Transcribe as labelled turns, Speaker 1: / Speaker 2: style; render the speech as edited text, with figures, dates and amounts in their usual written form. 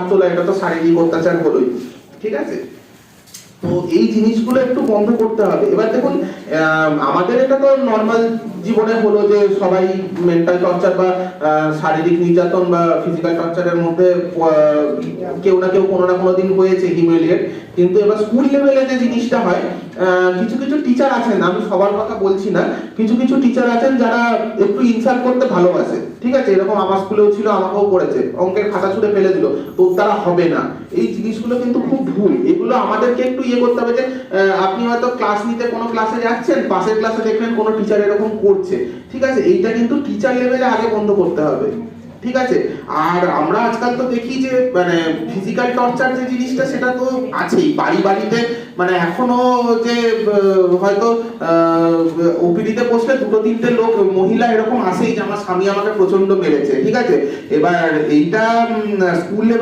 Speaker 1: তোলা, এটা তো শারীরিক অত্যাচার হলোই, ঠিক আছে? তো এই জিনিসগুলো একটু বন্ধ করতে হবে। এবার দেখুন, আমাদের এটা তো নর্মাল জীবনে হলো যে সবাই মেন্টাল টর্চার বা শারীরিক নির্যাতন বা ফিজিক্যাল টর্চারের মধ্যে কেউ না কেউ কোনো না কোনো দিন হয়েছে হিউমিলিয়েট। কিন্তু এবার স্কুল লেভেলে যে জিনিসটা হয়, কিছু কিছু টিচার আছেন, আমি সবার কথা বলছি না, কিছু কিছু টিচার আছেন যারা একটু ইনসাল্ট করতে ভালোবাসে, ঠিক আছে? এরকম আমার স্কুলেও ছিল, আমাকেও করেছে, অঙ্কের খাতা ছুঁড়ে ফেলে দিল, তো তারা হবে না। এই জিনিসগুলো কিন্তু খুব ভুল। এগুলো আমাদেরকে একটু ইয়ে করতে হবে যে আপনি হয়তো ক্লাস নিতে কোনো ক্লাসে যাচ্ছেন, পাশের ক্লাসে দেখবেন কোনো টিচার এরকম করছে, ঠিক আছে? এইটা কিন্তু টিচার লেভেলে আগে বন্ধ করতে হবে, ঠিক আছে? আর আমরা আজকাল তো দেখি যে মানে ফিজিক্যাল টর্চার যে জিনিসটা সেটা তো আছেই বাড়ি বাড়িতে, মানে এখনো যে হয়তো ওপিডিতে বসলে দুটো তিনটে লোক মহিলা এরকম আসেই যে আমার স্বামী আমাকে প্রচন্ড মেরেছে, ঠিক আছে? এবার এইটা স্কুল লেভেল